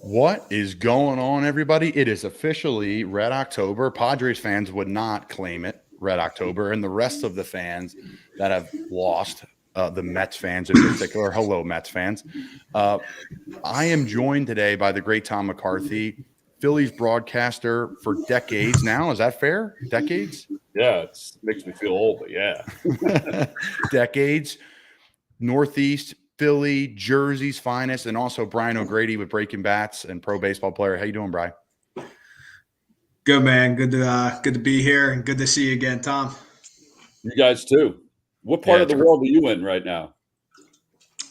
What is going on, everybody? It is officially Red October. Padres fans would not claim it Red October, and the rest of the fans that have lost, the Mets fans in particular, hello, Mets fans. I am joined today by the great Tom McCarthy, Phillies broadcaster for decades now. Is that fair? Decades? Yeah, it makes me feel old, but yeah. Decades. Northeast, Philly, Jersey's finest, and also Brian O'Grady with Breaking Bats and pro baseball player. How you doing, Brian? Good, man. Good to be here, and good to see you again, Tom. You guys too. What part of the world are you in right now?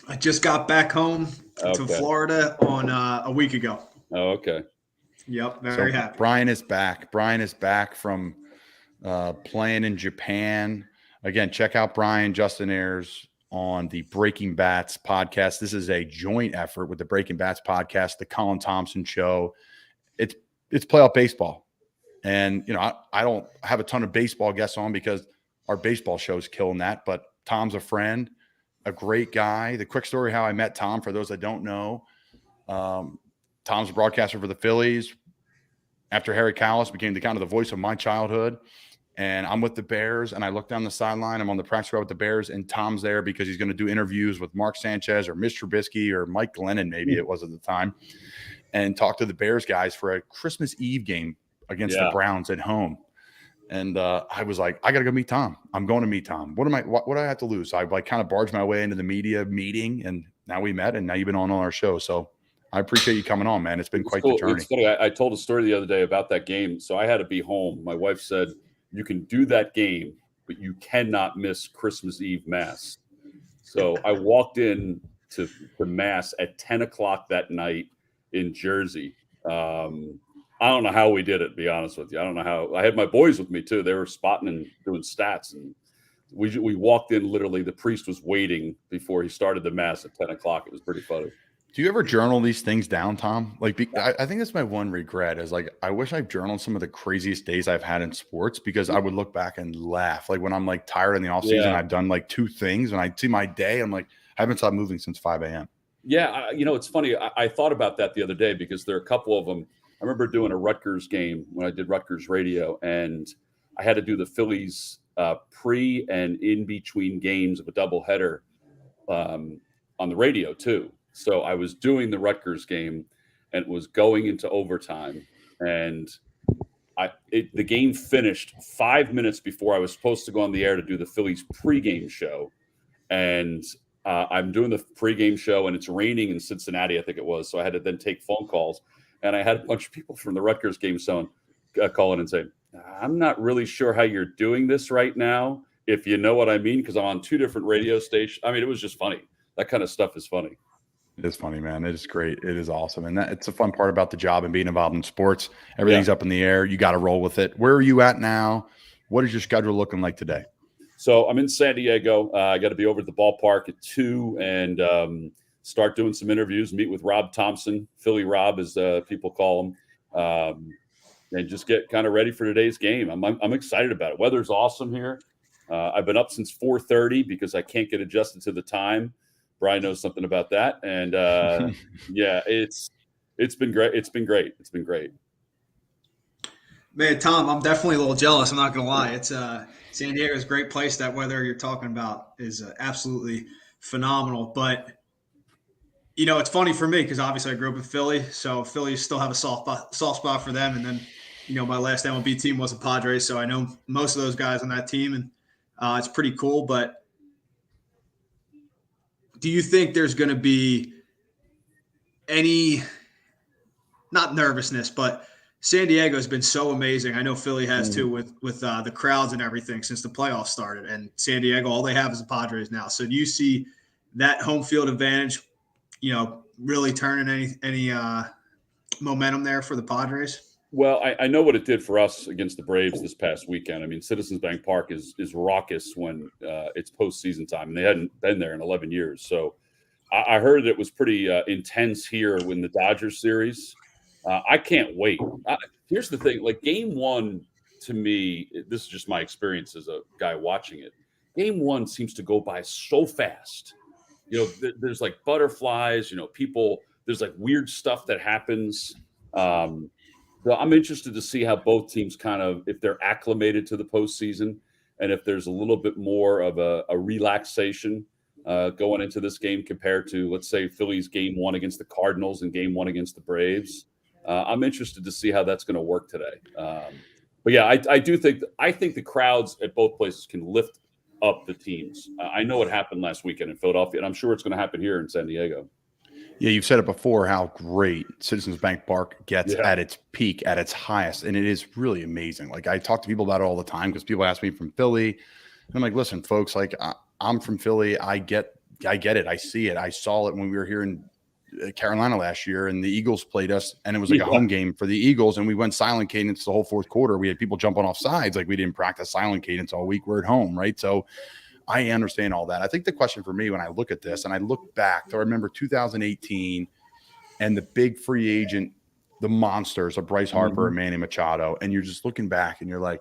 I just got back home to Florida on a week ago. Oh, okay. Yep, very happy. Brian is back. Brian is back from playing in Japan. Again, check out Brian, Justin Ayers on the Breaking Bats podcast. This is a joint effort with the Breaking Bats podcast, the Colin Thompson show. It's playoff baseball. And, you know, I don't have a ton of baseball guests on because our baseball show's killing that, but Tom's a friend, a great guy. The quick story how I met Tom, for those that don't know, Tom's a broadcaster for the Phillies. After Harry Callis became the kind of the voice of my childhood, and I'm with the Bears, and I look down the sideline. I'm on the practice row with the Bears, and Tom's there because he's going to do interviews with Mark Sanchez or Mitch Trubisky or Mike Glennon, maybe it was at the time, and talk to the Bears guys for a Christmas Eve game against the Browns at home. And I was like, I got to go meet Tom. I'm going to meet Tom. What do I have to lose? So I like kind of barged my way into the media meeting, and now we met, and now you've been on our show. So I appreciate you coming on, man. It's been quite the journey. It's funny. I told a story the other day about that game. So I had to be home. My wife said, you can do that game, but you cannot miss Christmas Eve Mass. So I walked in to Mass at 10 o'clock that night in Jersey. I don't know how we did it, to be honest with you. I don't know how. I had my boys with me, too. They were spotting and doing stats. And we walked in, literally, the priest was waiting before he started the Mass at 10 o'clock. It was pretty funny. Do you ever journal these things down, Tom? Like, I think that's my one regret is like, I wish I've journaled some of the craziest days I've had in sports because I would look back and laugh. Like when I'm like tired in the off season, I've done like two things and I see my day. I'm like, I haven't stopped moving since 5 a.m. Yeah. It's funny. I thought about that the other day because there are a couple of them. I remember doing a Rutgers game when I did Rutgers radio, and I had to do the Phillies pre and in between games of a doubleheader on the radio too. So I was doing the Rutgers game and it was going into overtime, and the game finished 5 minutes before I was supposed to go on the air to do the Phillies pregame show. And I'm doing the pregame show, and it's raining in Cincinnati, I think it was. So I had to then take phone calls, and I had a bunch of people from the Rutgers game calling and saying, I'm not really sure how you're doing this right now, if you know what I mean, because I'm on two different radio stations. I mean, it was just funny. That kind of stuff is funny. It is funny, man. It is great. It is awesome. And it's a fun part about the job and being involved in sports. Everything's up in the air. You got to roll with it. Where are you at now? What is your schedule looking like today? So I'm in San Diego. I got to be over at the ballpark at 2 and start doing some interviews, meet with Rob Thompson, Philly Rob, as people call him, and just get kind of ready for today's game. I'm excited about it. Weather's awesome here. I've been up since 4:30 because I can't get adjusted to the time. Brian knows something about that. And it's been great. It's been great. Man, Tom, I'm definitely a little jealous. I'm not going to lie. It's San Diego is a great place. That weather you're talking about is absolutely phenomenal. But, it's funny for me because obviously I grew up in Philly. So Phillies still have a soft spot for them. And then, my last MLB team was the Padres. So I know most of those guys on that team. And it's pretty cool. But do you think there's going to be any, not nervousness, but San Diego has been so amazing. I know Philly has too with the crowds and everything since the playoffs started. And San Diego, all they have is the Padres now. So do you see that home field advantage, really turning any momentum there for the Padres? Well, I know what it did for us against the Braves this past weekend. I mean, Citizens Bank Park is raucous when it's postseason time, and they hadn't been there in 11 years. So I heard it was pretty intense here in the Dodgers series. I can't wait. Here's the thing. Like game one, to me, this is just my experience as a guy watching it. Game one seems to go by so fast. There's like butterflies, people there's like weird stuff that happens. So I'm interested to see how both teams kind of, if they're acclimated to the postseason and if there's a little bit more of a relaxation going into this game compared to, let's say, Philly's game 1 against the Cardinals and game 1 against the Braves. I'm interested to see how that's going to work today. But yeah, I do think the crowds at both places can lift up the teams. I know what happened last weekend in Philadelphia, and I'm sure it's going to happen here in San Diego. Yeah, you've said it before how great Citizens Bank Park gets at its peak, at its highest, and it is really amazing. Like, I talk to people about it all the time because people ask me from Philly, and I'm like, listen, folks, like, I'm from Philly. I get it. I see it. I saw it when we were here in Carolina last year, and the Eagles played us, and it was like a home game for the Eagles, and we went silent cadence the whole fourth quarter. We had people jumping off sides, like we didn't practice silent cadence all week. We're at home, right? So I understand all that. I think the question for me when I look at this and I look back to, I remember 2018 and the big free agent, the monsters of Bryce Harper and Manny Machado. And you're just looking back and you're like,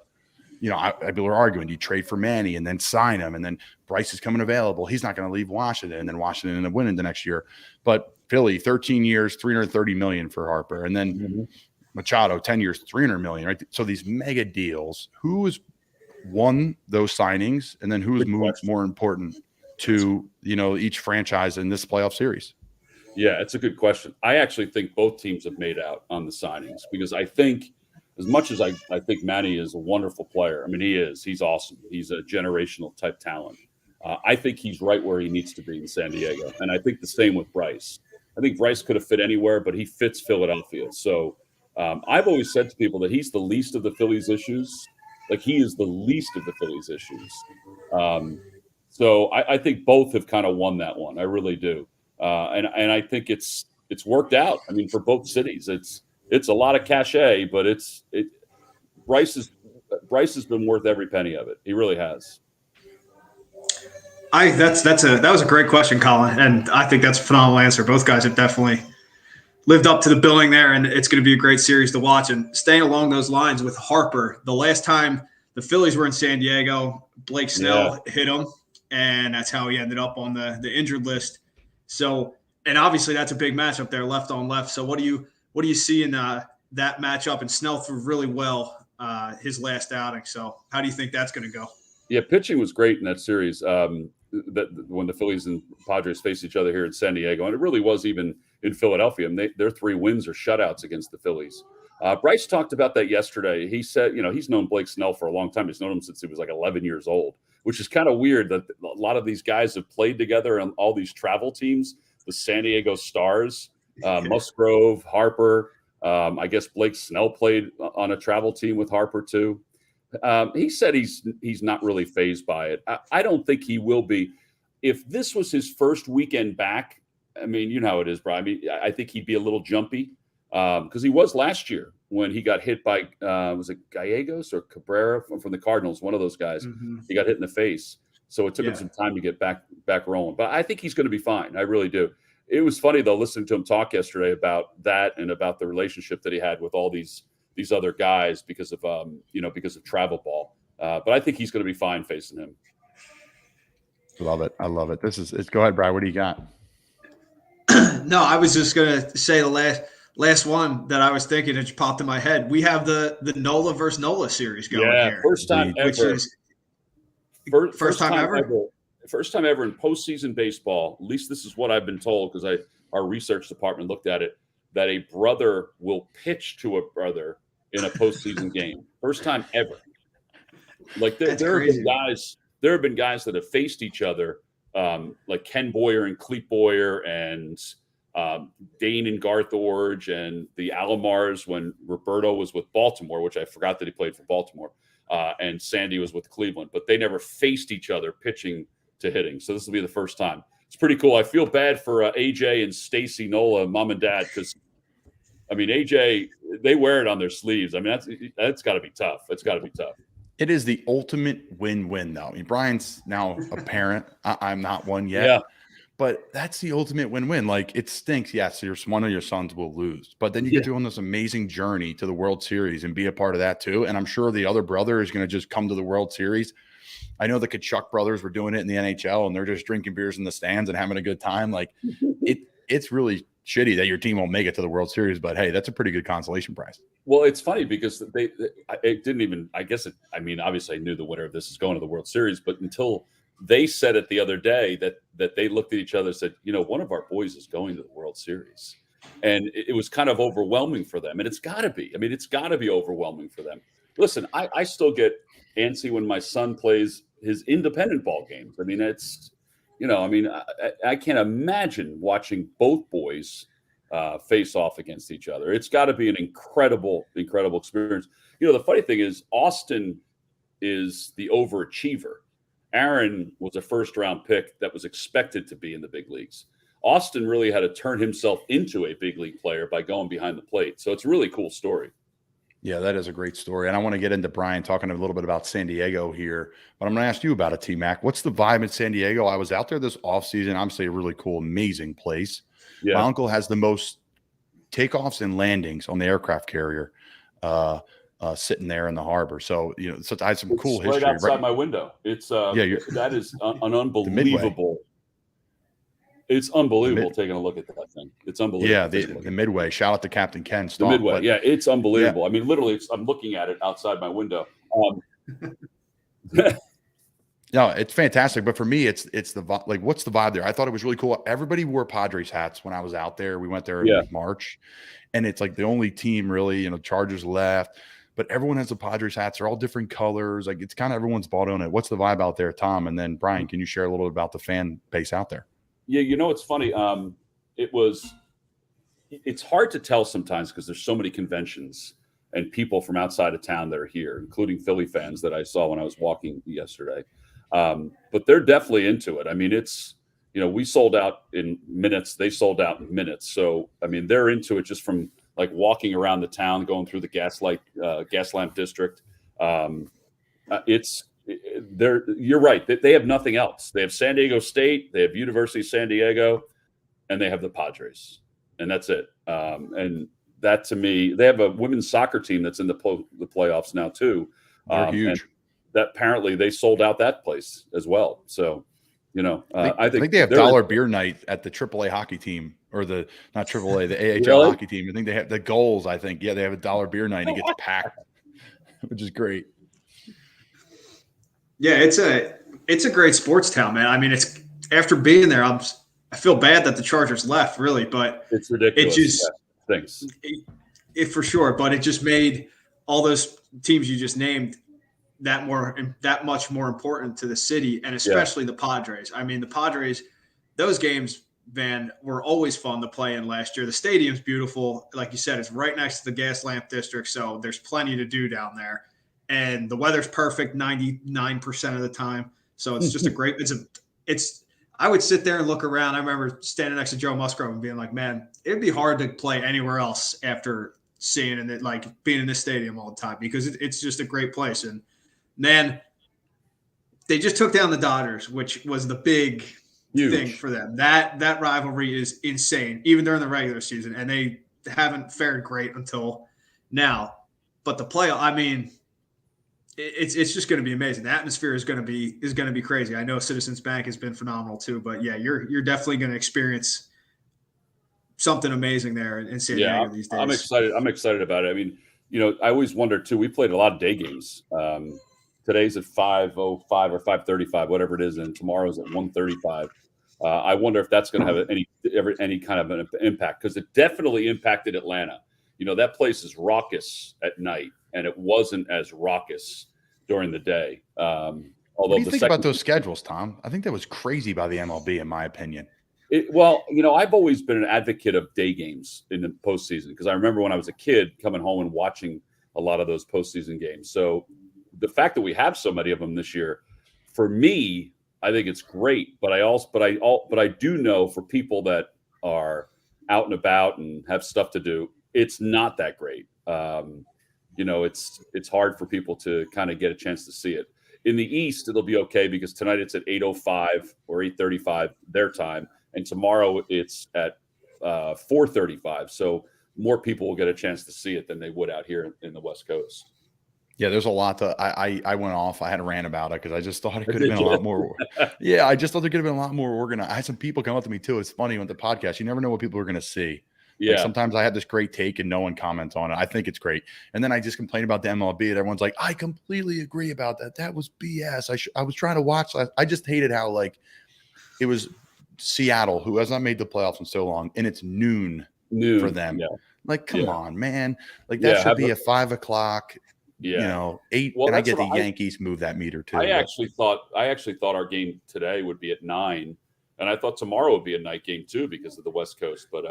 you know, people are arguing, do you trade for Manny and then sign him? And then Bryce is coming available. He's not going to leave Washington. And then Washington ended up winning the next year. But Philly, 13 years, $330 million for Harper. And then Machado, 10 years, $300 million, right? So these mega deals, who is won those signings, and then who is more important to, you know, each franchise in this playoff series? Yeah, it's a good question. I actually think both teams have made out on the signings because I think, as much as I think Manny is a wonderful player, I mean, he's awesome. He's a generational type talent. I think he's right where he needs to be in San Diego. And I think the same with Bryce. I think Bryce could have fit anywhere, but he fits Philadelphia. So I've always said to people that he's the least of the Phillies' issues. Like, he is the least of the Phillies' issues. So I think both have kind of won that one. I really do. And I think it's worked out. I mean, for both cities, it's a lot of cachet, but Bryce has been worth every penny of it. He really has. That was a great question, Colin, and I think that's a phenomenal answer. Both guys have definitely lived up to the billing there, and it's going to be a great series to watch. And staying along those lines with Harper, the last time the Phillies were in San Diego, Blake Snell hit him, and that's how he ended up on the injured list. So, and obviously that's a big matchup there, left on left. So what do you see in that matchup? And Snell threw really well his last outing. So how do you think that's going to go? Yeah, pitching was great in that series. That when the Phillies and Padres faced each other here in San Diego, and it really was even in Philadelphia. And their 3 wins are shutouts against the Phillies. Bryce talked about that yesterday. He said, you know, he's known Blake Snell for a long time. He's known him since he was like 11 years old, which is kind of weird that a lot of these guys have played together on all these travel teams, the San Diego Stars, Musgrove, Harper. I guess Blake Snell played on a travel team with Harper too. He said he's not really fazed by it. I don't think he will be. If this was his first weekend back, I mean, you know how it is, Brian. I mean, I think he'd be a little jumpy because he was last year when he got hit by, was it Gallegos or Cabrera from the Cardinals? One of those guys. He got hit in the face. So it took him some time to get back rolling. But I think he's going to be fine. I really do. It was funny, though, listening to him talk yesterday about that and about the relationship that he had with all these other guys because of travel ball. But I think he's going to be fine facing him. Love it. I love it. Go ahead, Brad. What do you got? No, I was just going to say the last one that I was thinking, it just popped in my head. We have the Nola versus Nola series going here. First time ever. Which is first time ever? First time ever in postseason baseball. At least this is what I've been told because our research department looked at it, that a brother will pitch to a brother in a postseason game. First time ever. Like there have been guys that have faced each other, like Ken Boyer and Clete Boyer and Dane and Garth Orge and the Alomars when Roberto was with Baltimore, which I forgot that he played for Baltimore, and Sandy was with Cleveland. But they never faced each other pitching to hitting. So this will be the first time. It's pretty cool. I feel bad for AJ and Stacy Nola, mom and dad, because I mean AJ, they wear it on their sleeves. I mean that's got to be tough. It's got to be tough. It is the ultimate win-win, though. I mean, Brian's now a parent. I'm not one yet. Yeah. But that's the ultimate win-win. Like, it stinks. Yes, one of your sons will lose. But then you get to go on this amazing journey to the World Series and be a part of that, too. And I'm sure the other brother is going to just come to the World Series. I know the Kachuk brothers were doing it in the NHL, and they're just drinking beers in the stands and having a good time. Like, it's really shitty that your team won't make it to the World Series, but hey, that's a pretty good consolation prize. Well, it's funny because it didn't even, I guess I mean, obviously I knew the winner of this is going to the World Series, but until they said it the other day that they looked at each other and said, one of our boys is going to the World Series. And it was kind of overwhelming for them. And it's got to be. I mean, it's got to be overwhelming for them. Listen, I still get antsy when my son plays his independent ball games. I mean, it's, I can't imagine watching both boys face off against each other. It's got to be an incredible, incredible experience. The funny thing is Austin is the overachiever. Aaron was a first-round pick that was expected to be in the big leagues. Austin really had to turn himself into a big league player by going behind the plate. So it's a really cool story. Yeah, that is a great story. And I want to get into Brian talking a little bit about San Diego here, but I'm going to ask you about it, T-Mac. What's the vibe in San Diego? I was out there this offseason. Obviously a really cool, amazing place. Yeah. My uncle has the most takeoffs and landings on the aircraft carrier sitting there in the harbor. So, so I had some cool history. Right outside my window. It's that is an unbelievable. It's unbelievable taking a look at that thing. It's unbelievable. Yeah, the Midway. Shout out to Captain Ken Stomp. The Midway. Yeah, it's unbelievable. Yeah. I mean, literally, I'm looking at it outside my window. No, it's fantastic. But for me, it's the like, what's the vibe there? I thought it was really cool. Everybody wore Padres hats when I was out there. We went there in March, and it's like the only team really, Chargers left, but everyone has the Padres hats. They're all different colors. Like it's kind of everyone's bought on it. What's the vibe out there, Tom? And then Brian, can you share a little bit about the fan base out there? Yeah, it's funny. It's hard to tell sometimes because there's so many conventions and people from outside of town that are here, including Philly fans that I saw when I was walking yesterday. But they're definitely into it. I mean, it's, we sold out in minutes. They sold out in minutes. So, I mean, they're into it just from like walking around the town, going through the gas lamp district. You're right. They have nothing else. They have San Diego State, they have University of San Diego, and they have the Padres, and that's it. And that to me, they have a women's soccer team that's in the playoffs now too. They're huge. That apparently they sold out that place as well. So, I think they have dollar beer night at the AAA hockey team, or the not AAA, the AHL hockey team. I think they have the goals. I think they have a dollar beer night. And it gets packed, which is great. Yeah, it's a great sports town, man. I mean, it's after being there, I feel bad that the Chargers left, really, but it's ridiculous. It just thanks. It for sure, but it just made all those teams you just named that much more important to the city, and especially the Padres. I mean, the Padres, those games, Van, were always fun to play in last year. The stadium's beautiful. Like you said, it's right next to the gas lamp district, so there's plenty to do down there. And the weather's perfect 99% of the time. So it's just I would sit there and look around. I remember standing next to Joe Musgrove and being like, man, it'd be hard to play anywhere else after seeing it, like being in this stadium all the time, because it's just a great place. And then they just took down the Dodgers, which was the big thing for them. That rivalry is insane, even during the regular season. And they haven't fared great until now. But the playoff, I mean, it's just going to be amazing. The atmosphere is going to be crazy. I know Citizens Bank has been phenomenal too, but yeah, you're definitely going to experience something amazing there in San Diego these days. I'm excited about it. I mean, I always wonder too. We played a lot of day games. Today's at 5:05 or 5:35, whatever it is, and tomorrow's at 1:35. I wonder if that's going to have any kind of an impact, because it definitely impacted Atlanta. That place is raucous at night, and it wasn't as raucous during the day. Although what do you think about those schedules, Tom? I think that was crazy by the MLB, in my opinion. I've always been an advocate of day games in the postseason, because I remember when I was a kid coming home and watching a lot of those postseason games. So the fact that we have so many of them this year, for me, I think it's great. But I do know for people that are out and about and have stuff to do, it's not that great. It's hard for people to kind of get a chance to see it. In the East, it'll be okay, because tonight it's at 8:05 or 8:35 their time, and tomorrow it's at 4:35. So more people will get a chance to see it than they would out here in the West Coast. Yeah, there's a lot to. I went off. I had a rant about it because I just thought it could have been a lot more. Yeah, I just thought there could have been a lot more organized. I had some people come up to me too. It's funny with the podcast. You never know what people are going to see. Like Yeah. sometimes I have this great take and no one comments on it. I think it's great, and then I just complain about the MLB, and everyone's like, "I completely agree about that. That was BS. I was trying to watch. I just hated how like it was Seattle, who has not made the playoffs in so long, and it's noon for them. Yeah. Like, come Yeah. on, man. Like that should be at 5 o'clock. Yeah. 8. Well, and I that's get the what Yankees move that meter too. I actually thought our game today would be at 9, and I thought tomorrow would be a night game too because of the West Coast. But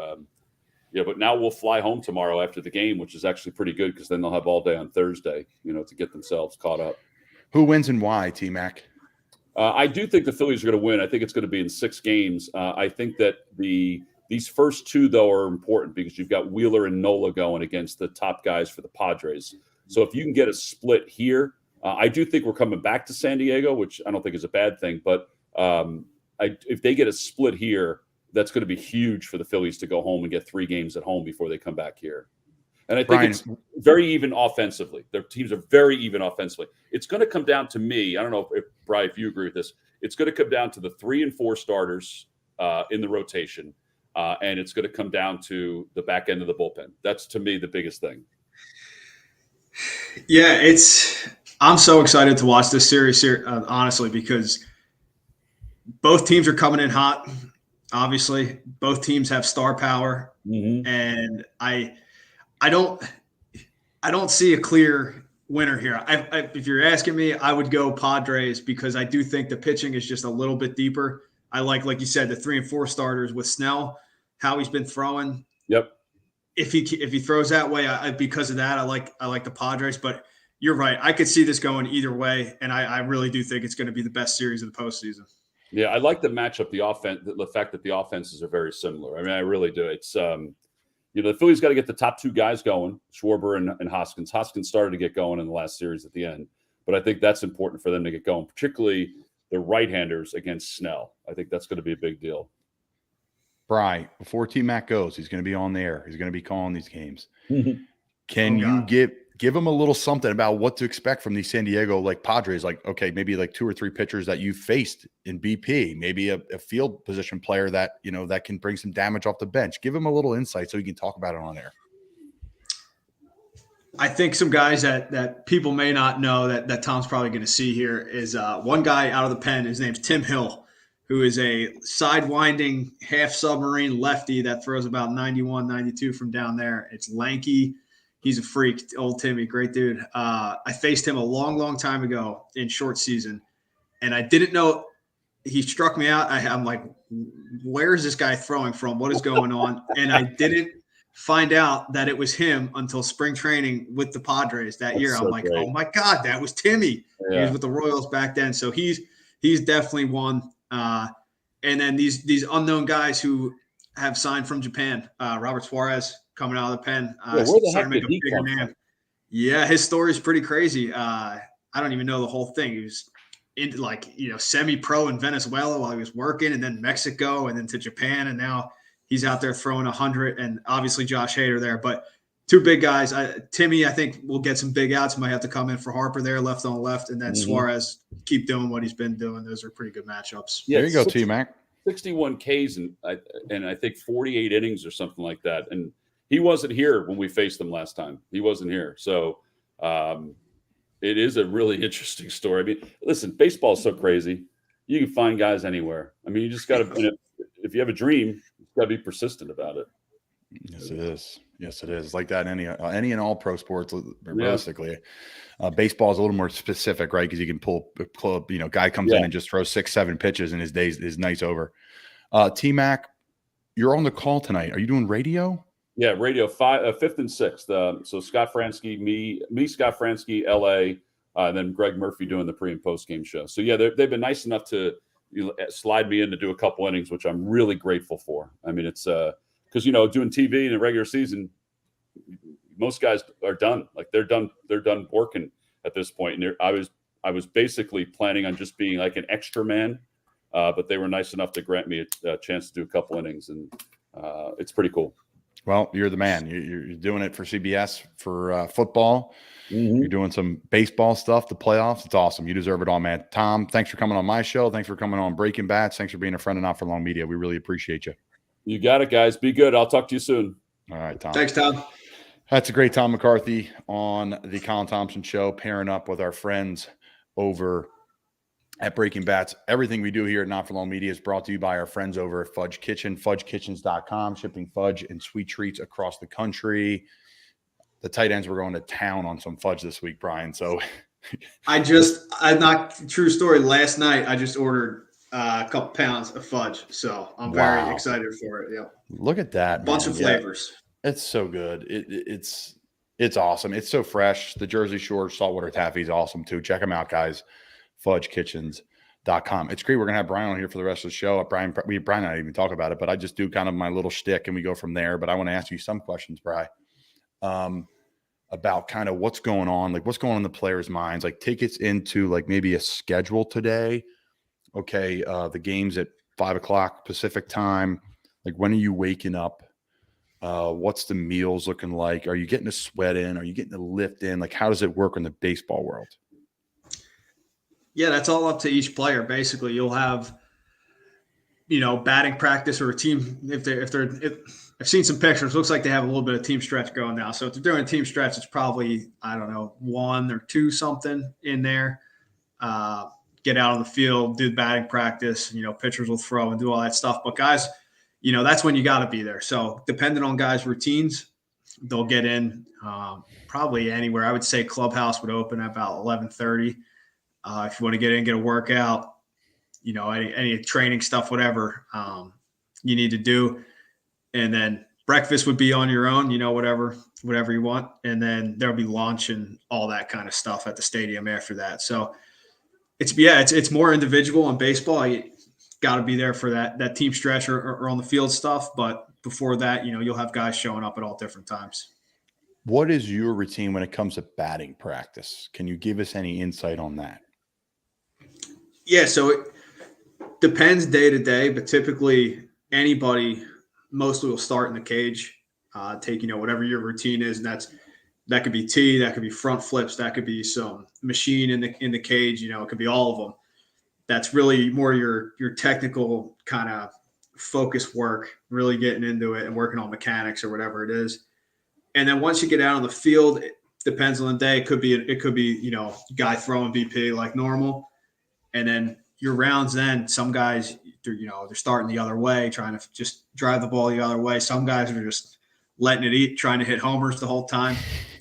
but now we'll fly home tomorrow after the game, which is actually pretty good because then they'll have all day on Thursday, to get themselves caught up. Who wins and why, T-Mac? I do think the Phillies are going to win. I think it's going to be in 6 games. I think that these first 2 though are important because you've got Wheeler and Nola going against the top guys for the Padres. So if you can get a split here, I do think we're coming back to San Diego, which I don't think is a bad thing. But if they get a split here, that's going to be huge for the Phillies to go home and get 3 games at home before they come back here. And I think it's very even offensively. Their teams are very even offensively. It's going to come down to me. I don't know if Brian, if you agree with this. It's going to come down to the 3 and 4 starters in the rotation, and it's going to come down to the back end of the bullpen. That's to me the biggest thing. Yeah, I'm so excited to watch this series here, honestly, because both teams are coming in hot. Obviously, both teams have star power, and I don't see a clear winner here. If you're asking me, I would go Padres because I do think the pitching is just a little bit deeper. I like you said, the 3 and 4 starters with Snell, how he's been throwing. Yep. If he throws that way, because of that, I like the Padres. But you're right. I could see this going either way, and I really do think it's going to be the best series of the postseason. Yeah, I like the matchup, the offense, the fact that the offenses are very similar. I mean, I really do. It's the Phillies got to get the top 2 guys going, Schwarber and Hoskins. Hoskins started to get going in the last series at the end, but I think that's important for them to get going, particularly the right-handers against Snell. I think that's going to be a big deal. Bri, before T-Mac goes, he's going to be on there. He's going to be calling these games. Can you give him a little something about what to expect from these San Diego Padres? Okay, maybe 2 or 3 pitchers that you faced in BP, maybe a field position player that that can bring some damage off the bench. Give him a little insight so he can talk about it on air. I think some guys that people may not know that Tom's probably going to see here is one guy out of the pen. His name's Tim Hill, who is a sidewinding half submarine lefty that throws about 91, 92 from down there. It's lanky. He's a freak. Old Timmy, great dude. I faced him a long, long time ago in short season, and I didn't know. He struck me out. I'm like, where is this guy throwing from? What is going on? And I didn't find out that it was him until spring training with the Padres that year. I'm like, great. Oh my God, that was Timmy. Yeah. He was with the Royals back then. So he's definitely one. And then these unknown guys who have signed from Japan, Robert Suarez coming out of the pen. Where the heck did he come from? Yeah, his story is pretty crazy. I don't even know the whole thing. He was in semi-pro in Venezuela while he was working, and then Mexico, and then to Japan, and now he's out there throwing 100. And obviously Josh Hader there, but 2 big guys. Timmy, I think, will get some big outs. Might have to come in for Harper there, left on left, and then Suarez keep doing what he's been doing. Those are pretty good matchups. Yeah, there you go, T-Mac. 61 Ks and I think 48 innings or something like that. And he wasn't here when we faced him last time. He wasn't here. So it is a really interesting story. I mean, listen, baseball is so crazy. You can find guys anywhere. I mean, you just got to if you have a dream, you got to be persistent about it. Yes, it is. Yes, it is. Like that in any and all pro sports, realistically. Baseball is a little more specific, right? Because you can pull club, guy comes in and just throws 6-7 pitches and his night's over. T-Mac, you're on the call tonight. Are you doing radio? Yeah, radio 5th and 6th. So Scott Fransky, me, Scott Fransky, LA, and then Greg Murphy doing the pre and post game show. So yeah, they've been nice enough to slide me in to do a couple innings, which I'm really grateful for. I mean, it's because doing TV in the regular season, most guys are done. Like they're done working at this point. And I was basically planning on just being like an extra man, but they were nice enough to grant me a chance to do a couple innings, and it's pretty cool. Well, you're the man. You're doing it for CBS for football. Mm-hmm. You're doing some baseball stuff, the playoffs. It's awesome. You deserve it all, man. Tom, thanks for coming on my show. Thanks for coming on Breaking Bats. Thanks for being a friend of Not For Long Media. We really appreciate you. You got it, guys. Be good. I'll talk to you soon. All right, Tom. Thanks, Tom. That's a great Tom McCarthy on the Colin Thompson show, pairing up with our friends over at Breaking Bats. Everything we do here at Not For Long Media is brought to you by our friends over at Fudge Kitchen, fudgekitchens.com, shipping fudge and sweet treats across the country. The tight ends were going to town on some fudge this week, Brian. So true story. Last night, I just ordered a couple pounds of fudge. So I'm very excited for it. Yep. Look at that. Bunch of flavors. It's so good. It's awesome. It's so fresh. The Jersey Shore saltwater taffy is awesome too. Check them out, guys. fudgekitchens.com. It's great. We're going to have Brian on here for the rest of the show. Brian and I didn't even talk about it, but I just do kind of my little shtick and we go from there. But I want to ask you some questions, Brian, about kind of what's going on, like what's going on in the players' minds, like take us into like maybe a schedule today. Okay. The game's at 5:00 Pacific time. Like when are you waking up? What's the meals looking like? Are you getting a sweat in? Are you getting a lift in? Like, how does it work in the baseball world? Yeah, that's all up to each player. Basically, you'll have, batting practice or a team. I've seen some pictures. Looks like they have a little bit of team stretch going now. So if they're doing a team stretch, it's probably, I don't know, 1 or 2 something in there. Get out on the field, do batting practice. Pitchers will throw and do all that stuff. But guys, that's when you got to be there. So depending on guys' routines, they'll get in probably anywhere. I would say clubhouse would open at about 11:30. If you want to get in, get a workout, any training stuff, whatever you need to do. And then breakfast would be on your own, whatever you want. And then there'll be lunch and all that kind of stuff at the stadium after that. So it's more individual in baseball. You got to be there for that team stretch or on the field stuff. But before that, you'll have guys showing up at all different times. What is your routine when it comes to batting practice? Can you give us any insight on that? Yeah, so it depends day to day, but typically anybody mostly will start in the cage, take, whatever your routine is. And that could be tee, that could be front flips, that could be some machine in the cage, it could be all of them. That's really more your technical kind of focus work, really getting into it and working on mechanics or whatever it is. And then once you get out on the field, it depends on the day. It could be, guy throwing BP like normal. And then your rounds, then some guys, they're starting the other way, trying to just drive the ball the other way. Some guys are just letting it eat, trying to hit homers the whole time.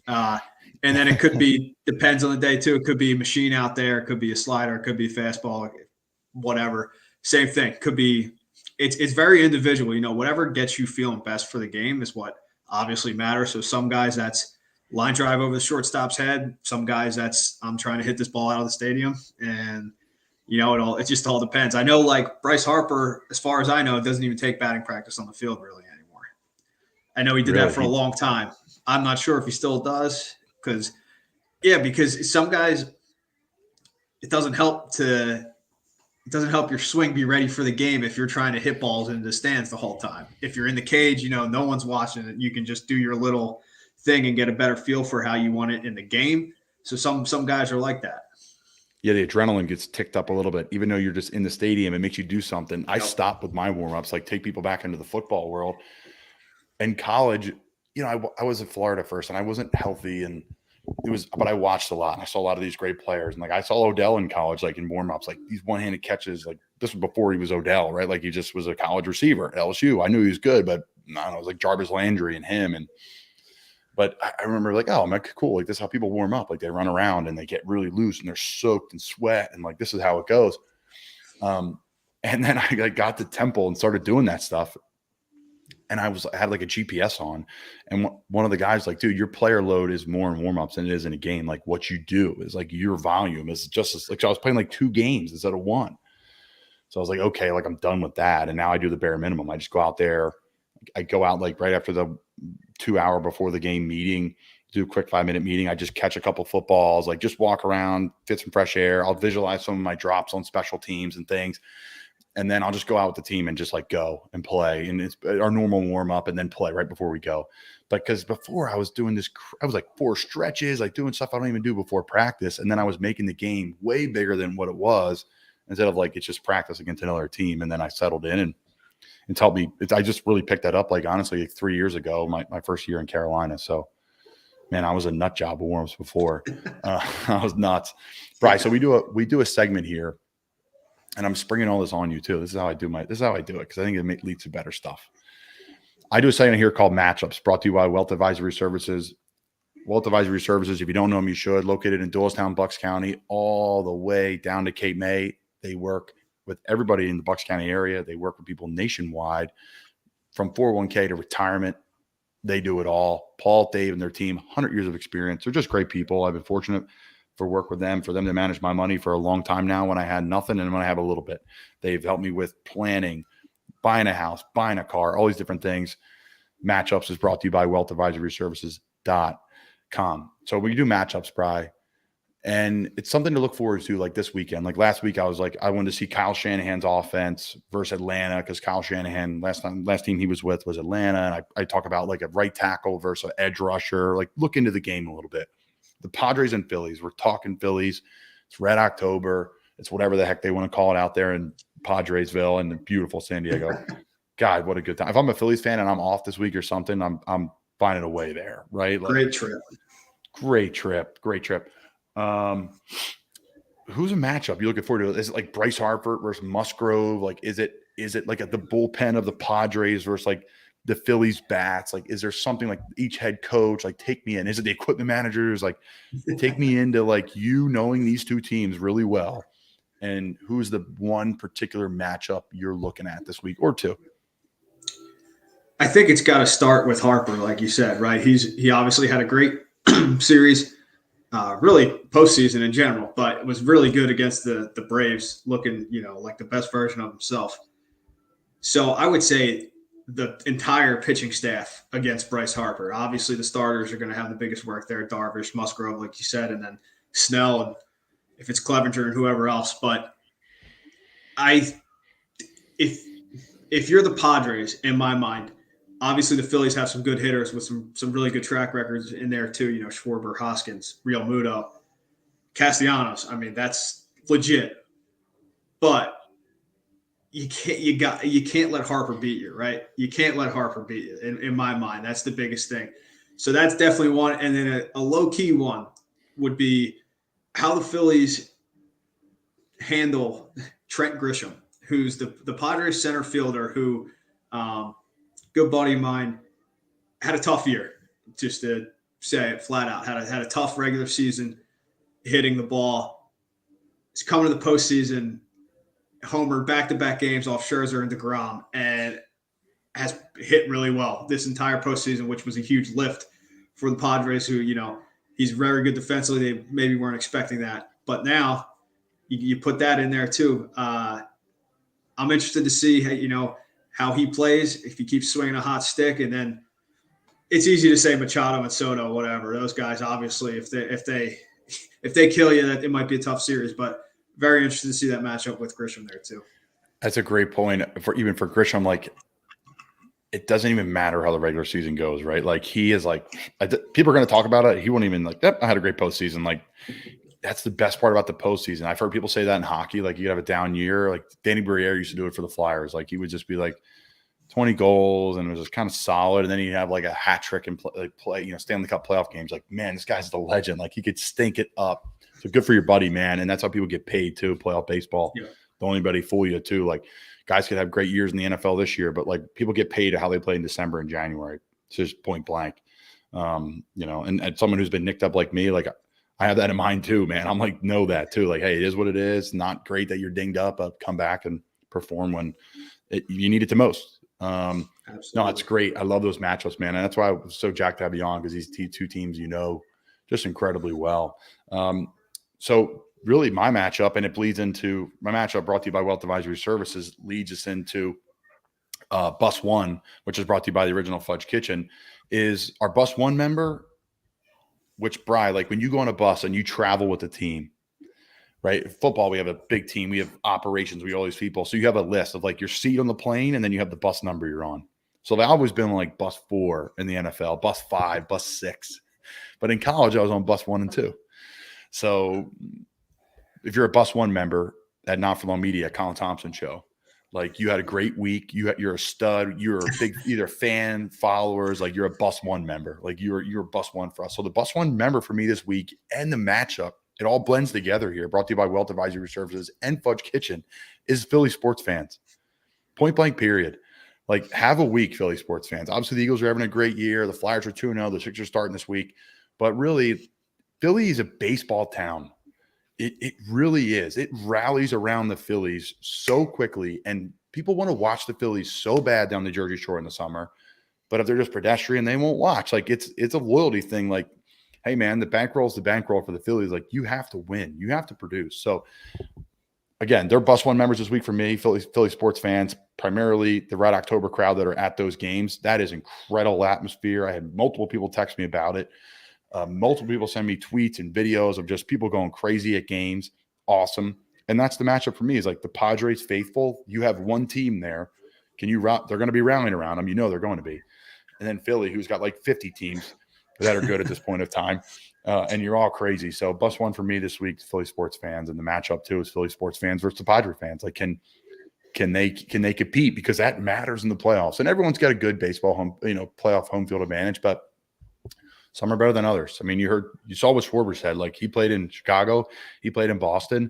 And then it could be, depends on the day too. It could be a machine out there. It could be a slider. It could be a fastball, whatever. Same thing. Could be, it's very individual. Whatever gets you feeling best for the game is what obviously matters. So some guys, that's line drive over the shortstop's head. Some guys, that's I'm trying to hit this ball out of the stadium. And it just all depends. I know, like Bryce Harper, as far as I know, doesn't even take batting practice on the field really anymore. I know he did that for a long time. I'm not sure if he still does because some guys, it doesn't help your swing be ready for the game if you're trying to hit balls into the stands the whole time. If you're in the cage, no one's watching it. You can just do your little thing and get a better feel for how you want it in the game. So some guys are like that. Yeah, the adrenaline gets ticked up a little bit, even though you're just in the stadium. It makes you do something. I stop with my warm-ups, like take people back into the football world. In college, I was in Florida first, and I wasn't healthy, and but I watched a lot, and I saw a lot of these great players. And like I saw Odell in college, like in warm-ups, like these one-handed catches. Like this was before he was Odell, right? Like he just was a college receiver at LSU. I knew he was good, but I don't know, it was like Jarvis Landry and him, But I remember like, oh, I'm like, cool. Like this is how people warm up. Like they run around and they get really loose and they're soaked in sweat. And like, this is how it goes. And then I got to Temple and started doing that stuff. And I had like a GPS on. And one of the guys like, dude, your player load is more in warmups than it is in a game. Like what you do is like your volume is just as like, so I was playing like 2 games instead of 1. So I was like, okay, like I'm done with that. And now I do the bare minimum. I just go out there. I go out like right after the 2 hour before the game meeting, do a quick 5-minute meeting. I just catch a couple footballs, like just walk around, get some fresh air. I'll visualize some of my drops on special teams and things. And then I'll just go out with the team and just like go and play. And it's our normal warm up and then play right before we go. But because before I was doing this, I was like 4 stretches, like doing stuff I don't even do before practice. And then I was making the game way bigger than what it was instead of like, it's just practice against another team. And then I settled in and it's helped me. I just really picked that up, like honestly, like 3 years ago, my first year in Carolina. So, man, I was a nut job of warm-ups before. I was nuts. Right. So we do a segment here. And I'm springing all this on you too. This is how I do it because I think it leads to better stuff. I do a segment here called Matchups, brought to you by Wealth Advisory Services. Wealth Advisory Services, if you don't know them, you should. Located in Doylestown, Bucks County, all the way down to Cape May. They work with everybody in the Bucks County area. They work with people nationwide, from 401k to retirement. They do it all. Paul, Dave, and their team, 100 years of experience. They're just great people. I've been fortunate for work with them, for them to manage my money for a long time now when I had nothing and when I have a little bit. They've helped me with planning, buying a house, buying a car, all these different things. Matchups is brought to you by wealthadvisoryservices.com. So we do matchups, Bri, and it's something to look forward to like this weekend. Like last week, I was like, I wanted to see Kyle Shanahan's offense versus Atlanta because Kyle Shanahan, last team he was with was Atlanta. And I talk about like a right tackle versus an edge rusher, like look into the game a little bit. The Padres and Phillies, we're talking Phillies. It's Red October. It's whatever the heck they want to call it out there in Padresville and the beautiful San Diego. God, what a good time. If I'm a Phillies fan and I'm off this week or something, I'm finding a way there, right? Like, Great trip. Who's a matchup you're looking forward to? Is it like Bryce Harper versus Musgrove? Like, is it like at the bullpen of the Padres versus like the Phillies bats? Like, is there something like each head coach, like take me in? Is it the equipment managers? Like take me into like you knowing these two teams really well. And who's the one particular matchup you're looking at this week or two? I think it's got to start with Harper, like you said, right? He obviously had a great series, really postseason in general, but it was really good against the Braves, looking, like the best version of himself. So I would say the entire pitching staff against Bryce Harper. Obviously, the starters are going to have the biggest work there. Darvish, Musgrove, like you said, and then Snell, and if it's Clevenger and whoever else. But if you're the Padres, in my mind, obviously the Phillies have some good hitters with some really good track records in there too. Schwarber, Hoskins, Real Muto, Castellanos. I mean, that's legit. But you can't let Harper beat you, right? You can't let Harper beat you. In my mind, that's the biggest thing. So that's definitely one. And then a low-key one would be how the Phillies handle Trent Grisham, who's the Padres center fielder who, good buddy of mine, had a tough year, just to say it flat out. Had a tough regular season hitting the ball. He's coming to the postseason, homered back-to-back games off Scherzer and DeGrom, and has hit really well this entire postseason, which was a huge lift for the Padres, who, he's very good defensively. They maybe weren't expecting that. But now you put that in there too. I'm interested to see, how he plays, if he keeps swinging a hot stick. And then it's easy to say Machado and Soto, whatever. Those guys, obviously, if they kill you, that it might be a tough series. But very interested to see that matchup with Grisham there too. That's a great point. For Grisham, like it doesn't even matter how the regular season goes, right? Like he is like people are going to talk about it. He won't even like, I had a great postseason. Like that's the best part about the postseason. I've heard people say that in hockey, like you could have a down year. Like Danny Briere used to do it for the Flyers. Like he would just be like 20 goals and it was just kind of solid. And then he'd have like a hat trick and play, Stanley Cup playoff games. Like, man, this guy's the legend. Like he could stink it up. So good for your buddy, man. And that's how people get paid too. Playoff baseball. Yeah. Don't anybody fool you too. Like guys could have great years in the NFL this year, but like people get paid how they play in December and January. It's just point blank. And someone who's been nicked up like me, like I have that in mind too, man. I'm like, know that too. Like, hey, it is what it is. Not great that you're dinged up, but come back and perform when you need it the most. No, it's great. I love those matchups, man. And that's why I was so jacked to have you on, because these two teams, just incredibly well. So really my matchup, and it bleeds into my matchup brought to you by Wealth Advisory Services, leads us into Bus One, which is brought to you by the Original Fudge Kitchen, is our Bus One member, which, Bri, like when you go on a bus and you travel with a team, right? Football, we have a big team. We have operations. We have all these people. So you have a list of like your seat on the plane, and then you have the bus number you're on. So I've always been like bus 4 in the NFL, bus 5, bus 6. But in college, I was on bus 1 and 2. So if you're a bus 1 member at Not For Long Media, Colin Thompson show, like you had a great week. You're a stud. You're a big either fan, followers. Like you're a bus 1 member. Like you're bus 1 for us. So the bus 1 member for me this week and the matchup, it all blends together here. Brought to you by Wealth Advisory Services and Fudge Kitchen, is Philly sports fans. Point blank, period. Like have a week, Philly sports fans. Obviously, the Eagles are having a great year. The Flyers are 2-0. The Sixers are starting this week. But really, Philly is a baseball town. It really is. It rallies around the Phillies so quickly, and people want to watch the Phillies so bad down the Jersey Shore in the summer. But if they're just pedestrian, they won't watch. Like it's a loyalty thing. Like, hey man, the bankroll is the bankroll for the Phillies. Like you have to win, you have to produce. So again, they're bus 1 members this week for me. Philly sports fans, primarily the Red October crowd that are at those games. That is incredible atmosphere. I had multiple people text me about it. Multiple people send me tweets and videos of just people going crazy at games. Awesome. And that's the matchup for me is like the Padres faithful. You have one team there. They're going to be rallying around them. You know, they're going to be. And then Philly, who's got like 50 teams that are good at this point of time. And you're all crazy. So bus 1 for me this week is Philly sports fans. And the matchup too is Philly sports fans versus the Padre fans. Like, can they compete? Because that matters in the playoffs. And everyone's got a good baseball playoff home field advantage, but some are better than others. I mean, you saw what Schwarber said. Like he played in Chicago, he played in Boston.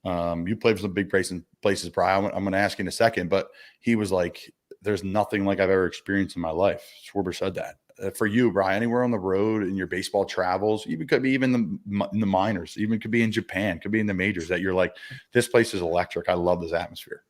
You played for some big places, Brian. I'm going to ask you in a second, but he was like, "There's nothing like I've ever experienced in my life." Schwarber said that. For you, Brian, anywhere on the road in your baseball travels, even could be even in the minors, even could be in Japan, could be in the majors, that you're like, this place is electric. I love this atmosphere.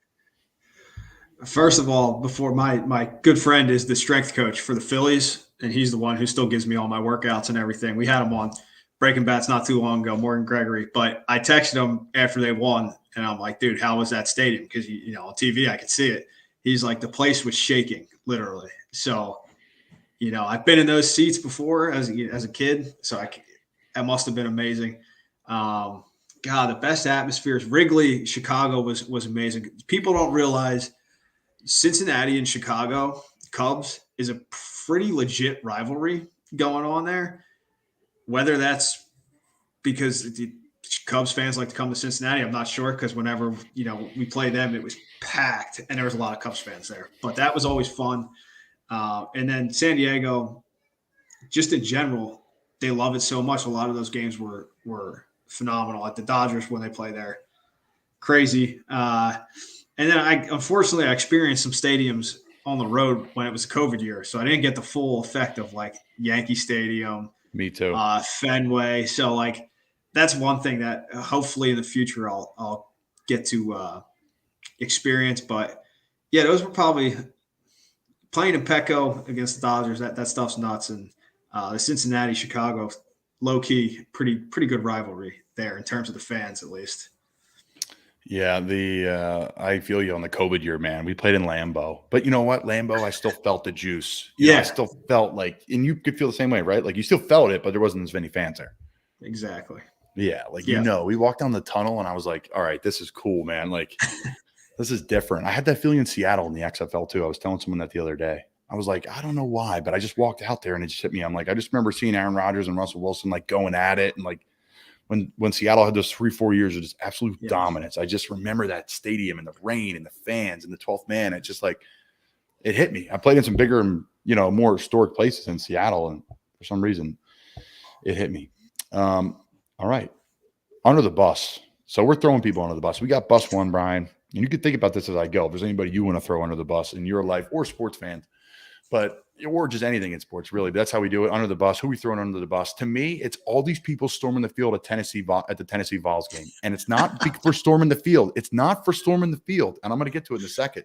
First of all, before my good friend is the strength coach for the Phillies, and he's the one who still gives me all my workouts and everything. We had him on Breaking Bats not too long ago, Morgan Gregory. But I texted him after they won, and I'm like, dude, how was that stadium? Because, on TV, I could see it. He's like, the place was shaking, literally. So, I've been in those seats before as a kid, so that must have been amazing. God, the best atmospheres. Wrigley, Chicago was amazing. People don't realize Cincinnati and Chicago Cubs is a pretty legit rivalry going on there. Whether that's because the Cubs fans like to come to Cincinnati, I'm not sure, because whenever we play them, it was packed and there was a lot of Cubs fans there. But that was always fun. And then San Diego, just in general, they love it so much. A lot of those games were phenomenal. At the Dodgers when they play there, crazy. And then unfortunately I experienced some stadiums on the road when it was a COVID year, so I didn't get the full effect of like Yankee Stadium. Me too. Fenway. So like that's one thing that hopefully in the future I'll get to experience. But yeah, those were probably playing in Petco against the Dodgers. That stuff's nuts. And the Cincinnati, Chicago, low key, pretty good rivalry there in terms of the fans, at least. Yeah, I feel you on the COVID year, man. We played in Lambeau, but you know what? Lambeau, I still felt the juice. I still felt like, and you could feel the same way, right? Like you still felt it, but there wasn't as many fans there. Exactly. Yeah, we walked down the tunnel, and I was like, all right, this is cool, man. Like this is different. I had that feeling in Seattle in the XFL too. I was telling someone that the other day. I was like, I don't know why, but I just walked out there and it just hit me. I'm like, I just remember seeing Aaron Rodgers and Russell Wilson like going at it, and like when Seattle had those 3-4 years of just absolute dominance. I just remember that stadium and the rain and the fans and the 12th man. It just like, it hit me. I played in some bigger, more historic places in Seattle, and for some reason it hit me. All right. Under the bus. So we're throwing people under the bus. We got bus 1, Brian, and you can think about this as I go. If there's anybody you want to throw under the bus in your life, or sports fans, or just anything in sports, really. But that's how we do it. Under the bus. Who are we throwing under the bus? To me, it's all these people storming the field at the Tennessee Vols game. And it's not for storming the field. It's not for storming the field. And I'm going to get to it in a second.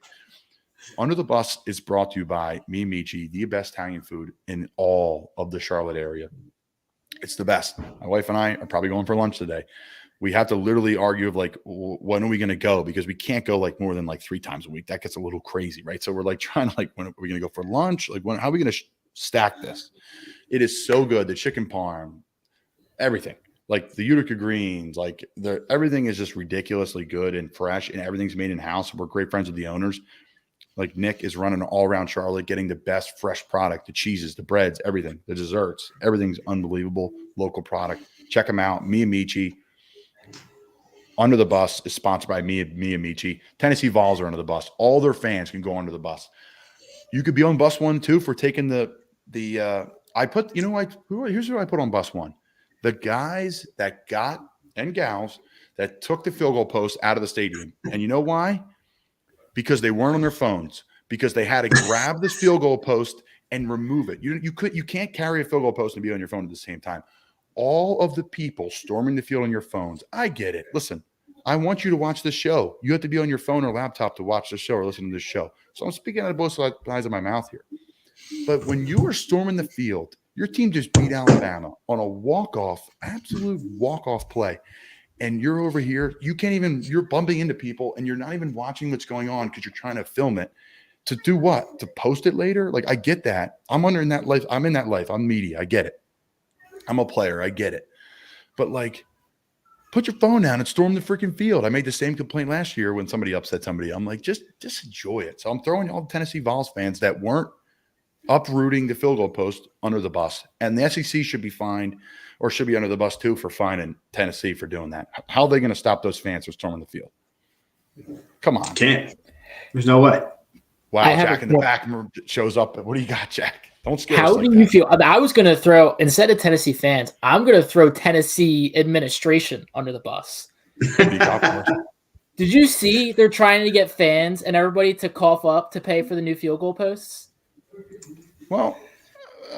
Under the Bus is brought to you by Mi Amici, the best Italian food in all of the Charlotte area. It's the best. My wife and I are probably going for lunch today. We have to literally argue of like, when are we going to go? Because we can't go like more than like 3 times a week. That gets a little crazy, right? So we're like trying to like, when are we going to go for lunch? Like, how are we going to stack this? It is so good. The chicken parm, everything. like the Utica greens, like everything is just ridiculously good and fresh, and everything's made in house. We're great friends with the owners. Like Nick is running all around Charlotte, getting the best fresh product, the cheeses, the breads, everything, the desserts, everything's unbelievable. Local product. Check them out. Miyamichi. Under the Bus is sponsored by Miyamichi. Tennessee Vols are under the bus. All their fans can go under the bus. You could be on bus one too for taking here's who I put on bus one. The guys that got and gals that took the field goal post out of the stadium. And you know why? Because they weren't on their phones, because they had to grab this field goal post and remove it. You can't carry a field goal post and be on your phone at the same time. All of the people storming the field on your phones. I get it. Listen, I want you to watch this show. You have to be on your phone or laptop to watch the show or listen to this show. So I'm speaking out of both sides of my mouth here. But when you were storming the field, your team just beat Alabama on a walk-off, absolute walk-off play. And you're over here, you're bumping into people and you're not even watching what's going on because you're trying to film it. To do what? To post it later? Like, I get that. I'm in that life. I'm media. I get it. I'm a player. I get it. But like, put your phone down and storm the freaking field. I made the same complaint last year when somebody upset somebody. I'm like, just enjoy it. So I'm throwing all the Tennessee Vols fans that weren't uprooting the field goal post under the bus. And the SEC should be fined, or should be under the bus too, for fining Tennessee for doing that. How are they going to stop those fans from storming the field? Come on. Can't. There's no way. Wow, Jack in the back shows up. What do you got, Jack? Don't scare us. How do you feel? I was going to throw, instead of Tennessee fans, I'm going to throw Tennessee administration under the bus. Did you see they're trying to get fans and everybody to cough up to pay for the new field goal posts? Well,